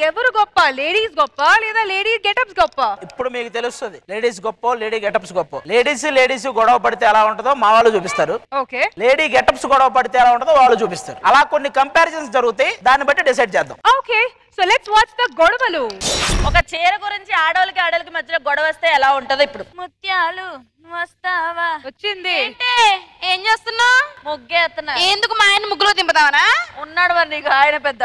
ఎవరు గొప్ప? లేడీస్ గొప్ప లేదా లేడీ గెటప్స్ గొప్ప? ఇప్పుడు మీకు తెలుస్తుంది లేడీస్ గొప్ప లేడీ గెటప్స్ గొప్ప. లేడీస్ గొడవ పడితే ఎలా ఉంటుందో మా వాళ్ళు చూపిస్తారు. ఓకే. లేడీ గెటప్స్ గొడవ పడితే ఎలా ఉంటుందో వాళ్ళు చూపిస్తారు. అలా కొన్ని కంపారిజన్స్ జరుగుతాయి, దాన్ని బట్టి డిసైడ్ చేద్దాం. Okay, so let's watch the గొడవలు. ఒక చీర గురించి ఆడవాళ్ళకి మధ్యలో గొడవ వస్తే ఎలా ఉంటదో ఇప్పుడు. ముత్యాలు వస్తావా వచ్చింది. ఏం చేస్తున్నా? ముగ్గేస్తున్నా. ఎందుకు మా ఆయన ముగ్గులో దింపుతావనా? ఉన్నాడు మరి నీకు ఆయన పెద్ద.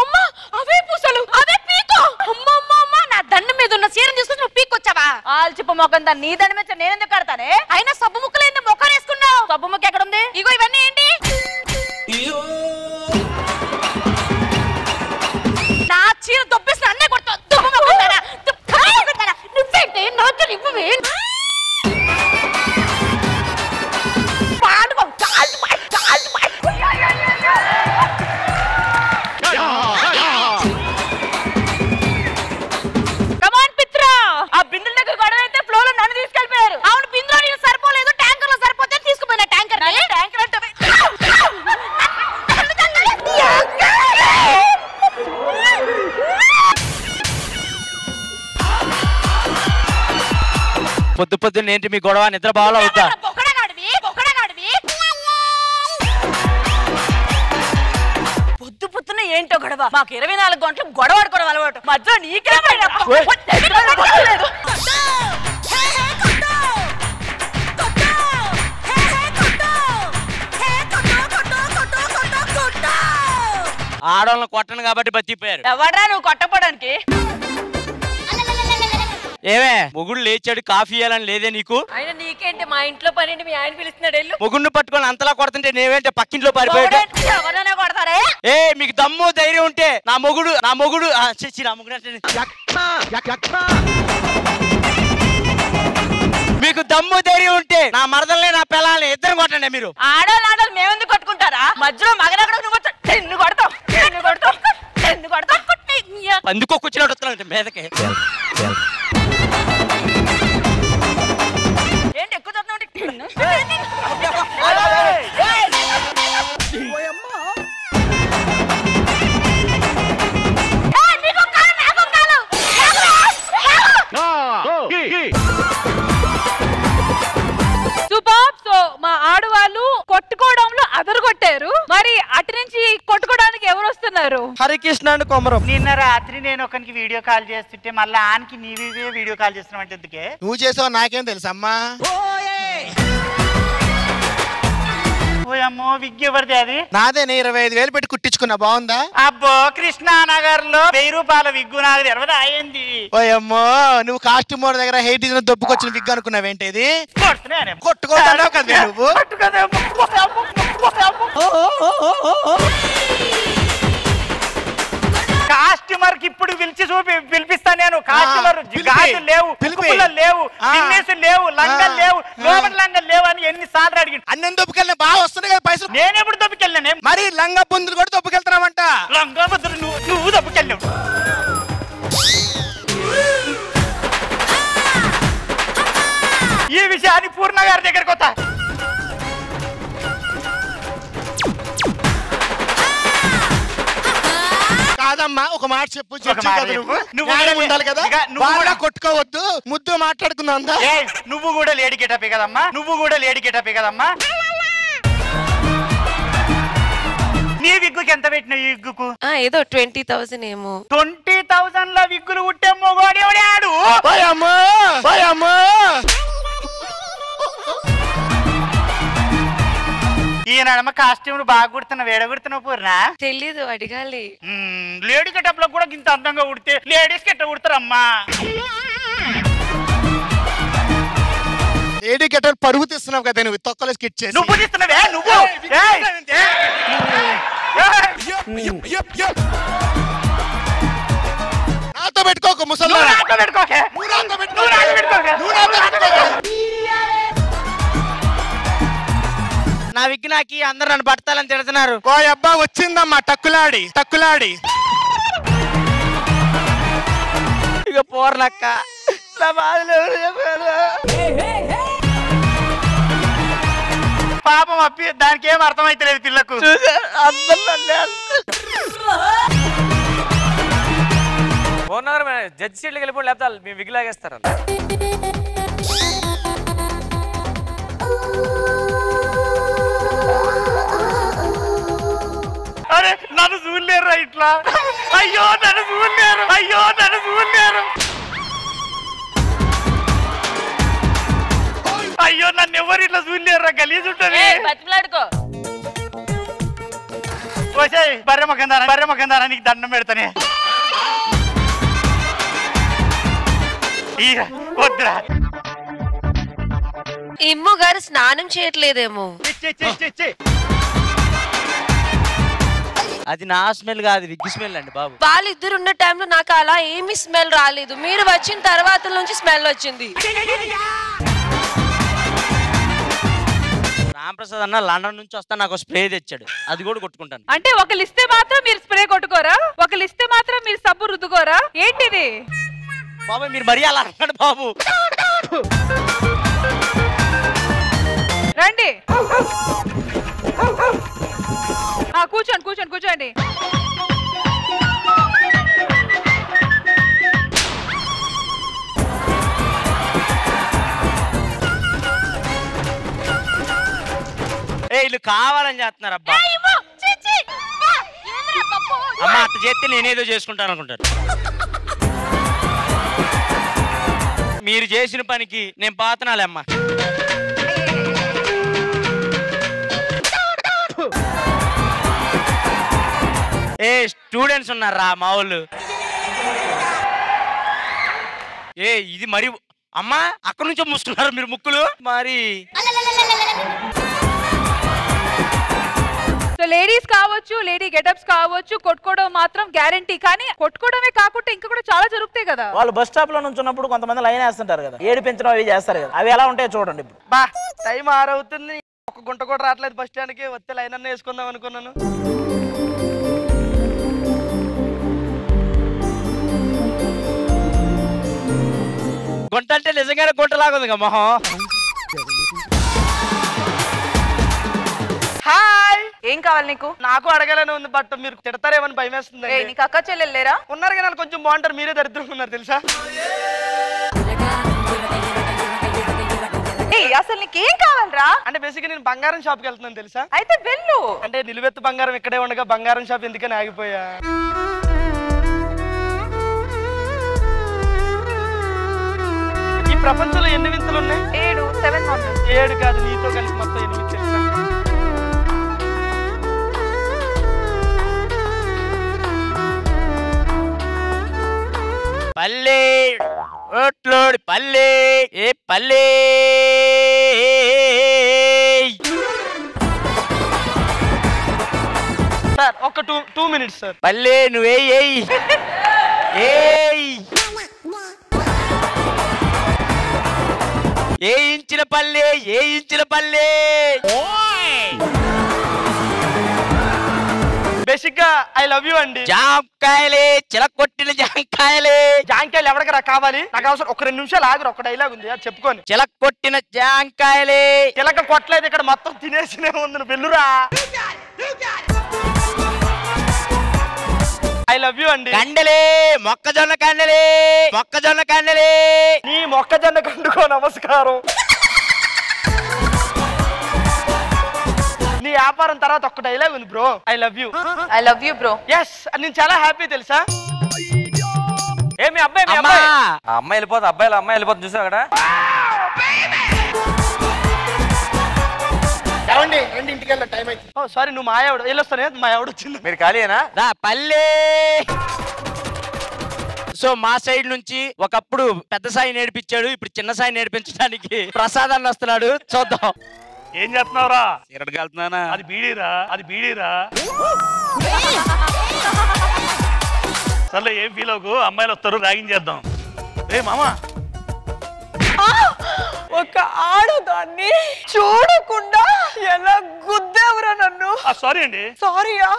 అమ్మా అవే పూసలు, అవే పీకో. అమ్మా నా దండం మీద ఉన్న చీరను తీసుకొని నువ్వు పీకొచ్చావా? ఆల్చిప్ప మొక్కం దా, నీ దండం మీద నేను ఎందుకు కడతానే? అయినా సబ్బు ముక్కలు ఏంటి మొక్కలు వేసుకున్నావు? సబ్బు ముక్క ఎక్కడ ఉంది? ఇగో ఇవన్నీ ఏంటి? నా చీర దొబ్బేసిన అన్నే కొడతావు. నువ్వేంటి నాతో ఇవ్వవే? ఆ బిందుల దగ్గర గొడవ అయితే ఫ్లో లో నన్ను తీసుకెళ్ళిపోయారు. అవును, బిందులో నీకు సరిపోలేదు, ట్యాంకర్ లో సరిపోతే తీసుకుపోయిన ట్యాంకర్. ట్యాంకర్ అంటే పొద్దు పొద్దున్న ఏంటి మీ గొడవ? నిద్ర బాగా అవుతా? పొద్దు పొద్దున్న ఏంటో గొడవ? మాకు 24 గంటలు గొడవ ఆడుకోవడం అలవాటు. మధ్యలో నీకే ఆడవాళ్ళని కొట్టను కాబట్టి బతికిపోయారు. ఎవడ్రా నువ్వు కొట్టపోవడానికి? ఏమే మొగుడు లేచాడు కాఫీ ఇవ్వాలని లేదే నీకు? ఆయన నీకేంటి? మా ఇంట్లో పని మీ ఆయన పిలుస్తున్నాడు. వెళ్ళు. మొగుడిని పట్టుకొని అంతలా కొడుతుంటే నేవేంటే పక్కింట్లో పారిపోయాడు. ఎవరైనా కొడతారే? ఏ మీకు దమ్ము ధైర్యం ఉంటే నా మొగుడు నా మొగుడు మీకు దమ్ము ధైర్యం ఉంటే నా మరదల్ని నా పిల్లల్ని ఇద్దరు కొట్టండి. మీరు ఆడవాళ్ళు మేమెందుకు కొట్టుకుంటారా? మధ్యలో మగనక్కడ నువ్వు ఎన్ను కొడతావు, ఎన్ను కొడతావు, ఎన్ను కొడతావు. అందుకో కూర్చున్నట్టు వస్తున్నాడు మీదకి. ఏంటి ఎక్కువ చూస్తున్నావు? సూపర్. సో మా ఆడవాళ్ళు కొట్టుకోవడంలో అదరగొట్టారు. మరి అటు నుంచి కొట్టుకోవడానికి ఎవరు వస్తున్నారు? హరికృష్ణ అండ్ కొమరం. నిన్న రాత్రి నేను ఒకరికి వీడియో కాల్ చేస్తుంటే మళ్ళీ ఆనికి నీవే వీడియో కాల్ చేస్తున్నావు అంటే ఎందుకే? నువ్వు చేసావు నాకేం తెలుసమ్మా? ఓయమ్మో, విగ్ ఎవరిది అది? నాదే, 25,000 పెట్టి కుట్టించుకున్నా. బాగుందా? అబ్బో, కృష్ణానగర్ లో 1000 రూపాయల విగ్గు నాకు తెరవదా అయ్యింది. ఓయమ్మో, నువ్వు కాస్ట్యూమ్ మోడ్ దగ్గర హెయిట్ డిజైన్ దొప్పుకొచ్చిన విగ్ అనుకున్నావేంటిది? కొట్టుకోవడానికి కదా నువ్వు? కాస్ట్యూమర్ కి ఇప్పుడు పిలిపిస్తా నేను. కాస్ట్యూమర్ గాజులు లేవు, పువ్వులు లేవు, గిన్నెసులు లేవు, లంగలు లేవు, లోపల లంగలు లేవు అని ఎన్నిసార్లు అడిగి అన్ని దొప్పుకెళ్ళిన బాగా వస్తున్నాయి కదా పైసలు. నేనెప్పుడు దొప్పుకెళ్ళానే? మరి లంగా బొందులు కూడా దొప్పుకెళ్తున్నావంట. లంగా బొందులు నువ్వు దొప్పుకెళ్ళావు. ఈ విషయాన్ని పూర్ణ గారి దగ్గరకు వస్తా. కాదమ్మా, ఒక మాట చెప్పు. నువ్వు ఉండాలి కదా, బాగా కొట్టుకోవద్దు, ముద్దు మాట్లాడుకుందాం. నువ్వు కూడా లేడీ గెటపే కదమ్మా, నువ్వు కూడా లేడీ గెటపే కదమ్మా. నీ విగ్గుకి ఎంత పెట్టినావు? ఈ విగ్గుకు ఏదో 20,000 ఏమో. 20,000 లో విగ్గులు ఉట్టే మొగోడేవాడు ఆడు. ఈయనమ్మ కాస్ట్యూమ్ బాగా కుడుతున్నావు, వేడ కుడుతున్నావు పూర్ణ? తెలీదు, అడగాలి. లేడీ గెటప్ లో కూడా ఇంత అందంగా ఉడితే లేడీస్ కి ఎట్లా కుడతారమ్మా? లేడీ గెటప్ పరుగు తీస్తున్నావు కదా నువ్వు, తొక్కలో స్కిట్ చేసి. నువ్వు తీస్తున్నావే నువ్వు? నాతో పెట్టుకోకు ముసలి. నా విగ్నాకి అందరు నన్ను పడతాలని తిడుతున్నారు. అబ్బా వచ్చిందమ్మా టక్కులాడి. ఇక పోర్నక్క పాపం అప్పి దానికి ఏం అర్థమైతలేదు పిల్లకు. జడ్జి సీట్లకి వెళ్ళిపోయి లేకపోతే మేము విగిలాగేస్తారు. అరే నన్ను చూడలేరు ఇట్లా. అయ్యో నన్ను చూడలేరు. అయ్యో నన్ను చూడలేరు. అయ్యో నన్ను ఎవరు ఇట్లా చూడలేరు. గలీజ్ ఉంటుంది. బతిమలాడుకో. వచ్చాయి బర్రె మకందారా నీకు దండం పెడతానే. వద్దురా. ఇమ్ము గారు స్నానం చేయట్లేదేమో. అది నా స్మెల్ కాదు, విగ్గి స్మెల్ అండి బాబు. వాళ్ళిద్దరు ఉన్న టైంలో నాకు అలా ఏమి స్మెల్ రాలేదు. మీరు వచ్చిన తర్వాత నుంచి స్మెల్ వచ్చింది. రామప్రసాద్ అన్న లండన్ నుంచి వస్తా నాకు స్ప్రే తెచ్చాడు, అది కూడా కొట్టుకుంటాను. అంటే ఒకళ్ళు ఇస్తే మాత్రం మీరు స్ప్రే కొట్టుకోరా? ఒకళ్ళు ఇస్తే మాత్రం మీరు సబ్బు రుద్దుకోరా? ఏంటిది బాబు? మీరు మరీ అలా అన్నాడు బాబు. రండి, కూర్చోండి కూర్చోండి కూర్చోండి. వీళ్ళు కావాలని చేస్తున్నారు అబ్బా. అమ్మ అట్ట చేస్తే నేనేదో చేసుకుంటాను అనుకుంటారు. మీరు చేసిన పనికి నేను పాతనాలే అమ్మా. స్టూడెంట్స్ ఉన్నారా మా వాళ్ళు? ఇది మరి అమ్మా అక్కడ నుంచో మూసుకున్నారు మీరు ముక్కులు మరి. సో లేడీస్ కావచ్చు, లేడీ గెటప్స్ కావచ్చు, కొట్టుకోవడం మాత్రం గ్యారంటీ. కానీ కొట్టుకోవడమే కాకుండా ఇంకా కూడా చాలా జరుగుతాయి కదా. వాళ్ళు బస్ స్టాప్ లో నుంచి ఉన్నప్పుడు కొంతమంది లైన్ వేస్తుంటారు కదా, ఏడు పెంచడం అవి చేస్తారు కదా, అవి ఎలా ఉంటాయో చూడండి. ఇప్పుడు బా టైం 6 అవుతుంది, ఒక గుంట కూడా రావట్లేదు బస్ స్టాండ్కి. వస్తే లైన్ అన్న వేసుకుందాం అనుకున్నాను. గుంట అంటే నిజంగానే గుంటలాగా ఉంది మొహం. హాయ్, ఏం కావాలి నీకు? నాకు అడగాలని ఉంది, బట్ మీరు తిడతారేమని భయం వేస్తుంది. నీకు అక్క చెల్లెలు లేరా? ఉన్నారు కానీ కొంచెం బాగుంటారు, మీరే దరిద్రంగా ఉన్నారు తెలుసా. అసలు నీకేం కావాలరా? అంటే బేసిక్ నేను బంగారం షాప్కి వెళ్తున్నాను తెలుసా. అయితే వెళ్ళు. అంటే నిలువెత్తు బంగారం ఇక్కడే ఉండగా బంగారం షాప్ ఎందుకని ఆగిపోయా. ఈ ప్రపంచంలో ఎన్ని వింతలు ఉన్నాయి? 7 కాదు, నీతో కలిసి మొత్తం 8 తెలుసా. పల్లె ఓట్లోడి పల్లె ఏ పల్లె. సార్ ఒక 2 minutes సార్. పల్లె నువ్వే ఏ ఇంచిన పల్లె ఏ ఇంచిన పల్లె. బేసిక్ గా ఐ లవ్ యూ అండి. జాంకాయలే చిలకొట్టిన జాంకాయలే. జాంకాయలు ఎవరికరా కావాలి? నాకు అవసరం. ఒక 2 నిమిషాలు ఆగురు, ఒక డైలాగ్ ఉంది అది చెప్పుకొని. చిలకొట్టిన జాంకాయలే. చిలక కొట్టలేదు ఇక్కడ, మొత్తం తినేసినే ఉంది. వెల్లురా. ఐ లవ్ యూ అండి. కండలే మొక్కజొన్న కండలే మొక్కజొన్న కండలే. నీ మొక్కజొన్న కండుకో నమస్కారం. నీ వ్యాపారం తర్వాత ఒక్క డైలాగ్ ఉంది bro. I love you. I love you bro. Yes, నేను చాలా హ్యాపీ తెలుసా. ఏమి అబ్బాయి అమ్మాయి వెళ్ళిపోతుంది, అమ్మాయి వెళ్ళిపోతుంది చూసావు అక్కడ. ఇంటికి వెళ్ళ టైం అయితే. ఓ సారీ, నువ్వు మా ఆవిడ వెళ్ళొస్తానే. మా ఆవిడ వచ్చింది. మీరు ఖాళీయేనా? రా పల్లె. సో మా సైడ్ నుంచి ఒకప్పుడు పెద్ద సాయి నేర్పించాడు, ఇప్పుడు చిన్న సాయి నేర్పించడానికి ప్రసాదాన్ని వస్తున్నాడు, చూద్దాం. ఏం చేస్తున్నావురా? సిగరెట్ కాలుతున్నానా? అది బీడీరా. సర్లే ఏం ఫీల్ అవ్వకు, అమ్మాయిలు వస్తారు, ర్యాగింగ్ చేద్దాం. ఏ మామా, ఒక ఆడదాన్ని చూడకుండా ఎలా గుద్దేవరా నన్ను? సారీ అండి. సారీయా?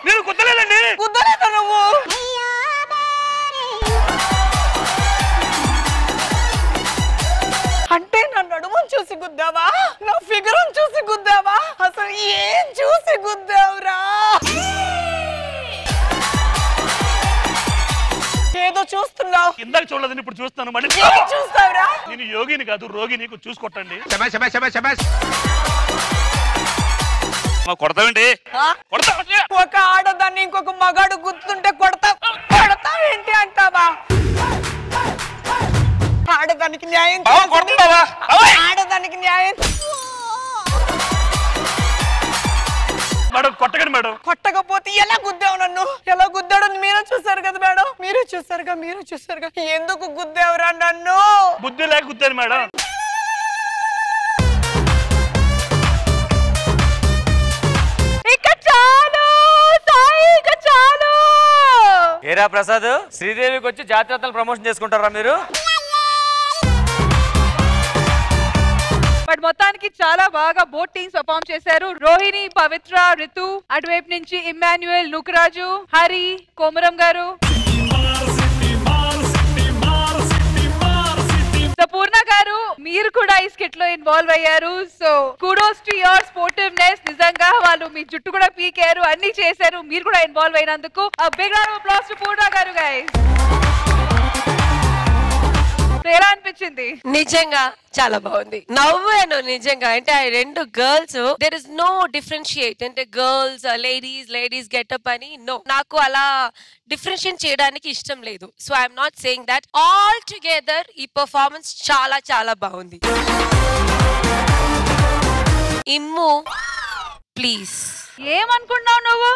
నేను కుద్దలేదండి. గుద్దలేదా నువ్వు? గుద్దావా? నా ఫిగర్ చూసి గుద్దావా? అసలు ఏం చూసి గుద్దావురా? ఏదో చూస్తున్నావు. ఇందాక చూడలేదు, ఇప్పుడు చూస్తాను. మళ్ళీ చూస్తావురా? నేను యోగిని కాదు, రోగిని. చూసుకొట్టండి. కొడతావేంటి? ఒక ఆడదాన్ని ఇంకొక మగాడు గుర్తుంటే కొడతావేంటి అంటావా? ఆడదానికి న్యాయం, ఆడదానికి న్యాయం. మేడం కొట్టకండి మేడం. కొట్టకపోతే ఎలా గుద్దావు నన్ను? ఎలా గుద్దాడు మీరే చూసారు కదా మేడం, మీరే చూసారుగా. ఎందుకు గుద్దావురా నన్ను? బుద్ధి లేక గుద్దాను మేడం. ఏరా ప్రసాద్, శ్రీదేవికి వచ్చి జాతరతలు ప్రమోషన్ చేసుకుంటారా మీరు? బట్ మొత్తానికి చాలా బాగా బోట్ టీమ్స్ పర్ఫార్మ్ చేశారు. రోహిణి, పవిత్ర, రితు, అటువైపు నుంచి ఇమ్మాన్యుయల్, నూకరాజు, హరి, కోమరం గారు. సో పూర్ణ గారు, మీరు కూడా ఈ స్కిట్ లో ఇన్వాల్వ్ అయ్యారు. So kudos to your sportiveness. నిజంగా వాళ్ళు మీ జుట్టు కూడా పీకారు, అన్ని చేశారు. మీరు కూడా ఇన్వాల్వ్ అయినందుకు big round of applause to Purna garu guys. ఎలా అనిపించింది? నిజంగా చాలా బాగుంది. నవ్వాను నిజంగా. అంటే ఆ రెండు girls, there is no differentiate. అంటే గర్ల్స్ లేడీస్ గెటప్ అని నో, నాకు అలా డిఫరెన్షియేట్ చేయడానికి ఇష్టం లేదు. So I'm not saying that. All together ఈ పర్ఫార్మెన్స్ చాలా చాలా బాగుంది. ఇమ్ము ప్లీజ్. ఏమనుకున్నావు నువ్వు?